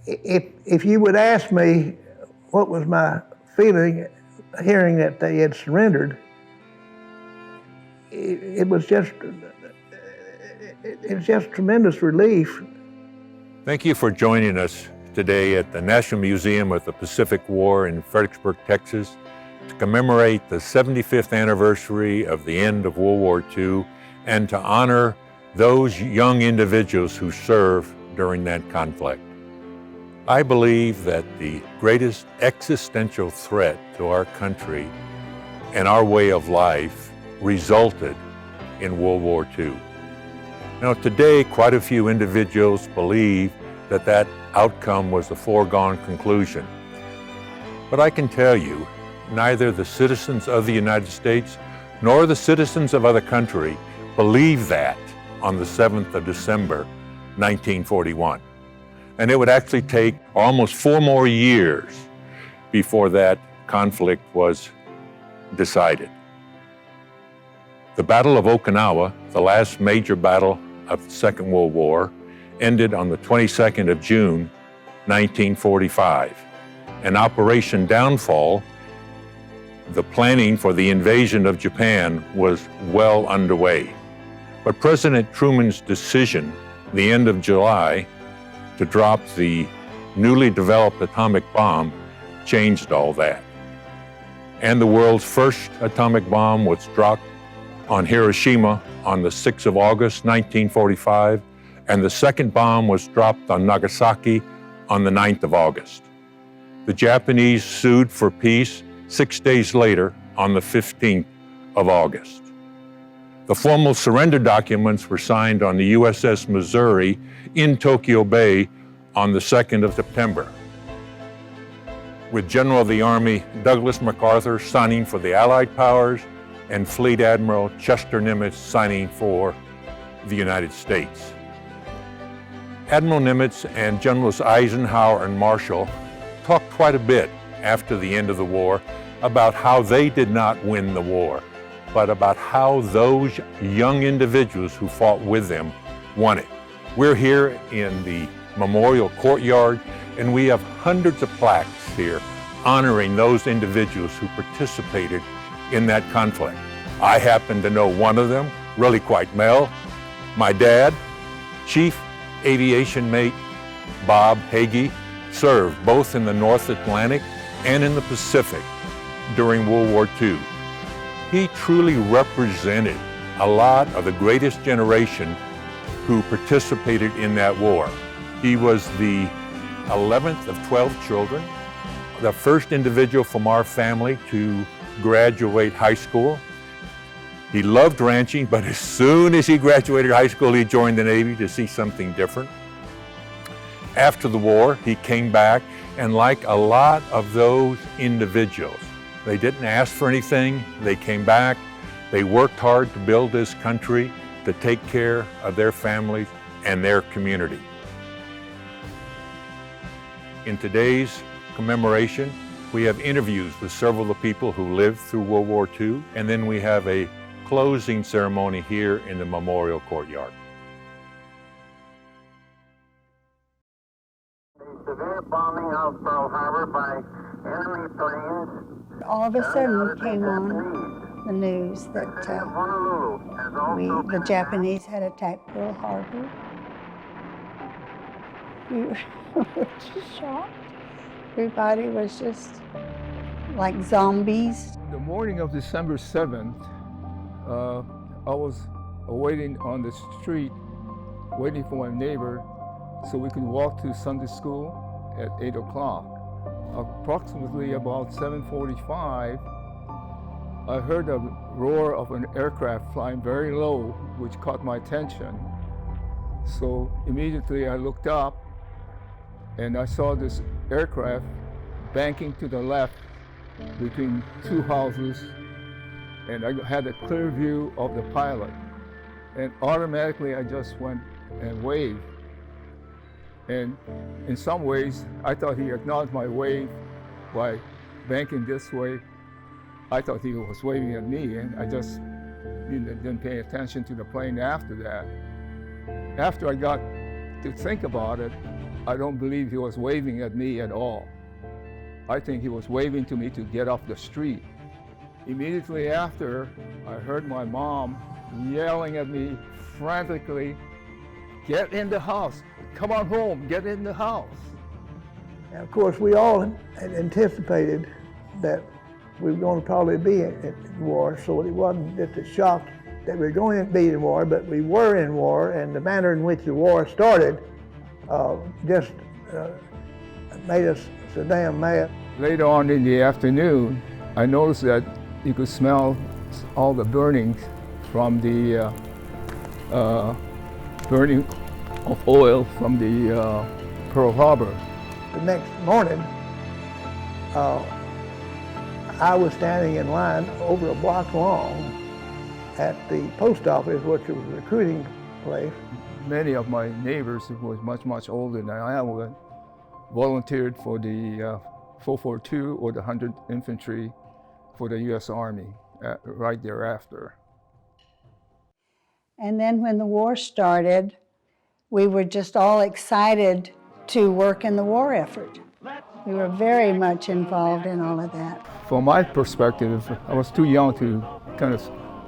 If you would ask me what was my feeling hearing that they had surrendered, it was just tremendous relief. Thank you for joining us today at the National Museum of the Pacific War in Fredericksburg, Texas, to commemorate the 75th anniversary of the end of World War II and to honor those young individuals who served during that conflict. I believe that the greatest existential threat to our country and our way of life resulted in World War II. Now today, quite a few individuals believe that that outcome was a foregone conclusion. But I can tell you, neither the citizens of the United States nor the citizens of other countries believed that on the 7th of December, 1941. And it would actually take almost 4 more years before that conflict was decided. The Battle of Okinawa, the last major battle of the Second World War, ended on the 22nd of June, 1945. And Operation Downfall, the planning for the invasion of Japan, was well underway. But President Truman's decision, the end of July, to drop the newly developed atomic bomb changed all that. And the world's first atomic bomb was dropped on Hiroshima on the 6th of August, 1945, and the second bomb was dropped on Nagasaki on the 9th of August. The Japanese sued for peace 6 days later on the 15th of August. The formal surrender documents were signed on the USS Missouri in Tokyo Bay on the 2nd of September, with General of the Army Douglas MacArthur signing for the Allied powers and Fleet Admiral Chester Nimitz signing for the United States. Admiral Nimitz and Generals Eisenhower and Marshall talked quite a bit after the end of the war about how they did not win the war, but about how those young individuals who fought with them won it. We're here in the Memorial Courtyard, and we have hundreds of plaques here honoring those individuals who participated in that conflict. I happen to know one of them really quite well. My dad, Chief Aviation Mate Bob Hagee, served both in the North Atlantic and in the Pacific during World War II. He truly represented a lot of the greatest generation who participated in that war. He was the 11th of 12 children, the first individual from our family to graduate high school. He loved ranching, but as soon as he graduated high school, he joined the Navy to see something different. After the war, he came back, and like a lot of those individuals, they didn't ask for anything. They came back. They worked hard to build this country, to take care of their families and their community. In today's commemoration, we have interviews with several of the people who lived through World War II, and then we have a closing ceremony here in the Memorial Courtyard. Severe bombing of Pearl Harbor by enemy planes. All of a sudden came on the news that the Japanese had attacked Pearl Harbor. We were just shocked. Everybody was just like zombies. The morning of December 7th, I was waiting on the street, waiting for my neighbor so we could walk to Sunday school at 8 o'clock. Approximately about 7:45, I heard a roar of an aircraft flying very low, which caught my attention. So immediately I looked up and I saw this aircraft banking to the left between two houses, and I had a clear view of the pilot. And automatically I just went and waved. And in some ways, I thought he acknowledged my wave by banking this way. I thought he was waving at me, and I just didn't pay attention to the plane after that. After I got to think about it, I don't believe he was waving at me at all. I think he was waving to me to get off the street. Immediately after, I heard my mom yelling at me frantically, "Get in the house, come on home, get in the house." And of course, we all had anticipated that we were going to probably be in war, so it wasn't just a shock that we were going to be in war, but we were in war, and the manner in which the war started just made us so damn mad. Later on in the afternoon, I noticed that you could smell all the burning from the burning of oil from the Pearl Harbor. The next morning, I was standing in line over a block long at the post office, which was a recruiting place. Many of my neighbors who was much older than I am volunteered for the 442 or the 100th Infantry for the U.S. Army right thereafter. And then when the war started, we were just all excited to work in the war effort. We were very much involved in all of that. From my perspective, I was too young to kind of,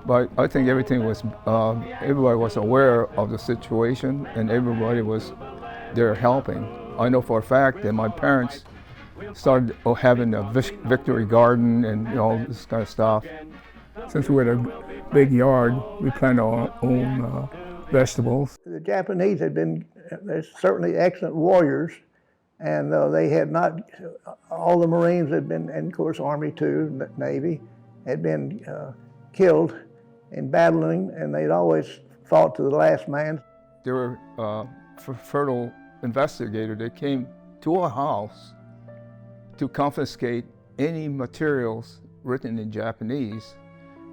but I think everything was, everybody was aware of the situation and everybody was there helping. I know for a fact that my parents started having a victory garden and all this kind of stuff. Since we had a big yard, we planted our own vegetables. The Japanese had been certainly excellent warriors, and they had not, all the Marines had been, and of course Army too, Navy, had been killed in battling, and they'd always fought to the last man. There were fertile investigators that came to our house to confiscate any materials written in Japanese,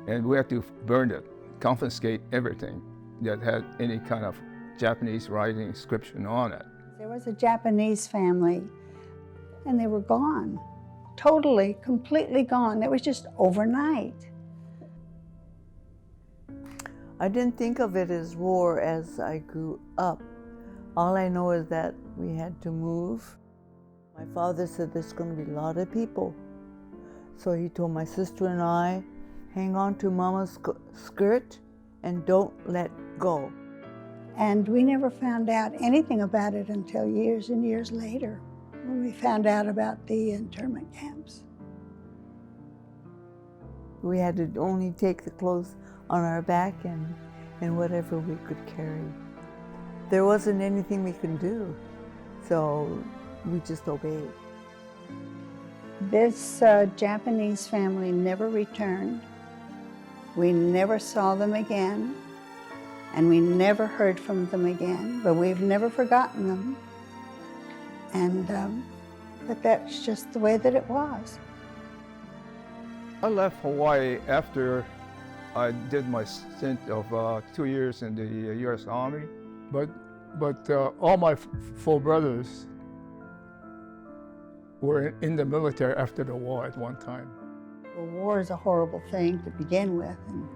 and we had to burn it, confiscate everything that had any kind of Japanese writing inscription on it. There was a Japanese family, and they were gone, totally, completely gone. It was just overnight. I didn't think of it as war as I grew up. All I know is that we had to move. My father said there's going to be a lot of people. So he told my sister and I, hang on to Mama's skirt and don't let go. And we never found out anything about it until years and years later, when we found out about the internment camps. We had to only take the clothes on our back and whatever we could carry. There wasn't anything we could do, so we just obeyed. This Japanese family never returned. We never saw them again, and we never heard from them again, but we've never forgotten them. And but that's just the way that it was. I left Hawaii after I did my stint of 2 years in the U.S. Army, but all my four brothers were in the military after the war at one time. Well, war is a horrible thing to begin with, and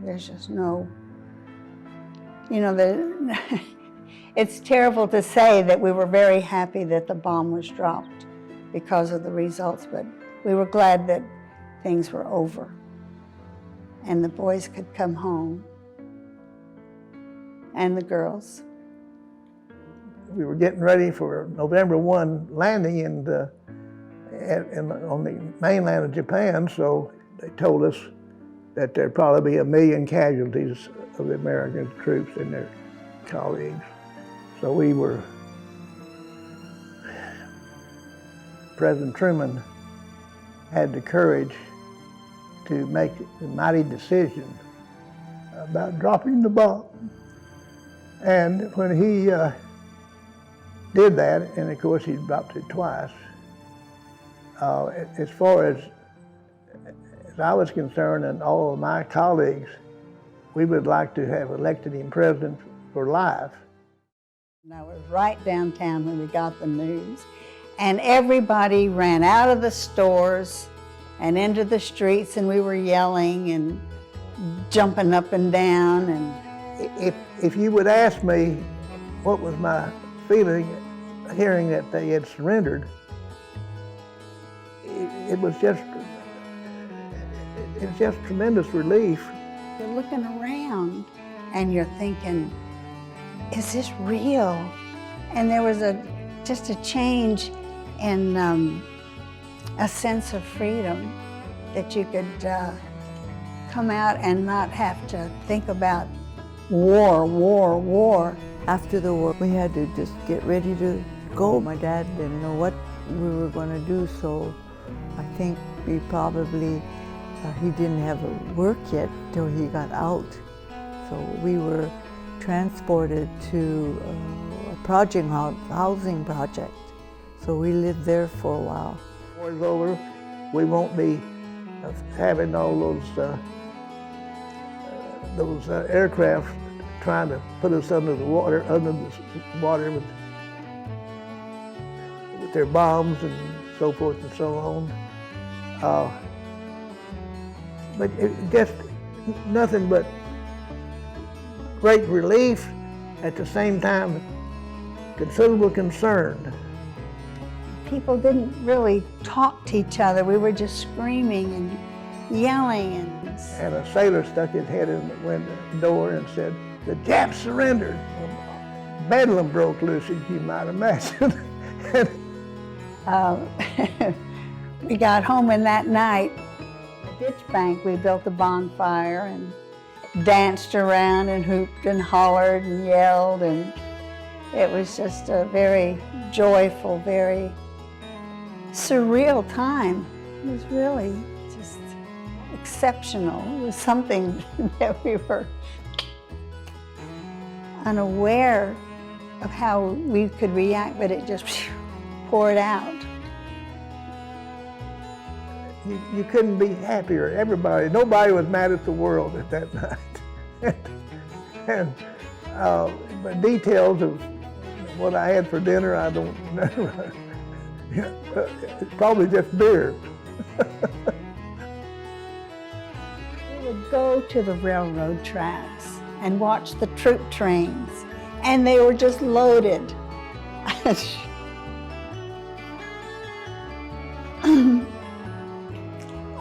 there's just no, it's terrible to say that we were very happy that the bomb was dropped because of the results, but we were glad that things were over and the boys could come home, and the girls. We were getting ready for November 1 landing on the mainland of Japan, so they told us that there'd probably be 1 million casualties of the American troops and their colleagues. So President Truman had the courage to make the mighty decision about dropping the bomb. And when he did that, and of course he dropped it twice, as far as I was concerned and all of my colleagues, we would like to have elected him president for life. And I was right downtown when we got the news, and everybody ran out of the stores and into the streets, and we were yelling and jumping up and down. And if you would ask me what was my feeling hearing that they had surrendered, it was just tremendous relief. You're looking around and you're thinking, is this real? And there was just a change in a sense of freedom, that you could come out and not have to think about war. After the war, we had to just get ready to go. My dad didn't know what we were going to do, so I think we probably, he didn't have work yet till he got out. So we were transported to a housing project. So we lived there for a while. War's over, we won't be having all those aircraft trying to put us under the water with their bombs and so forth and so on. But it just nothing but great relief, at the same time considerable concern. People didn't really talk to each other. We were just screaming and yelling. And a sailor stuck his head in the door and said, "The Japs surrendered." Bedlam broke loose, as you might imagine. We got home, and that night, ditch bank, we built a bonfire and danced around and hooped and hollered and yelled, and it was just a very joyful, very surreal time. It was really just exceptional. It was something that we were unaware of how we could react, but it just poured out. You couldn't be happier. Nobody was mad at the world at that night. And the details of what I had for dinner, I don't remember. It's probably just beer. We would go to the railroad tracks and watch the troop trains, and they were just loaded.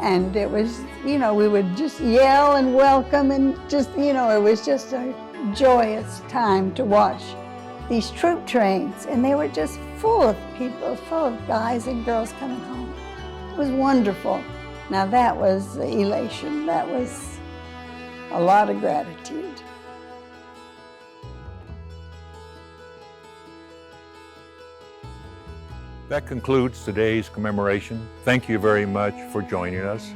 And it was, we would just yell and welcome, and just, it was just a joyous time to watch these troop trains. And they were just full of people, full of guys and girls coming home. It was wonderful. Now that was elation. That was a lot of gratitude. That concludes today's commemoration. Thank you very much for joining us.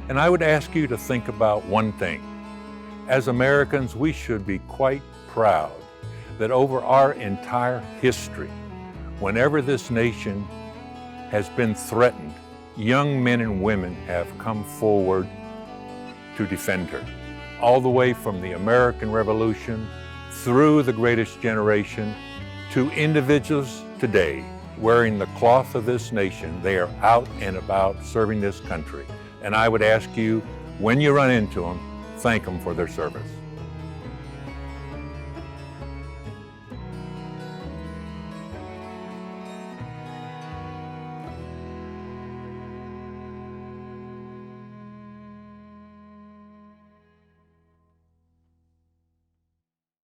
And I would ask you to think about one thing. As Americans, we should be quite proud that over our entire history, whenever this nation has been threatened, young men and women have come forward to defend her. All the way from the American Revolution, through the Greatest Generation, to individuals today wearing the cloth of this nation. They are out and about serving this country. And I would ask you, when you run into them, thank them for their service.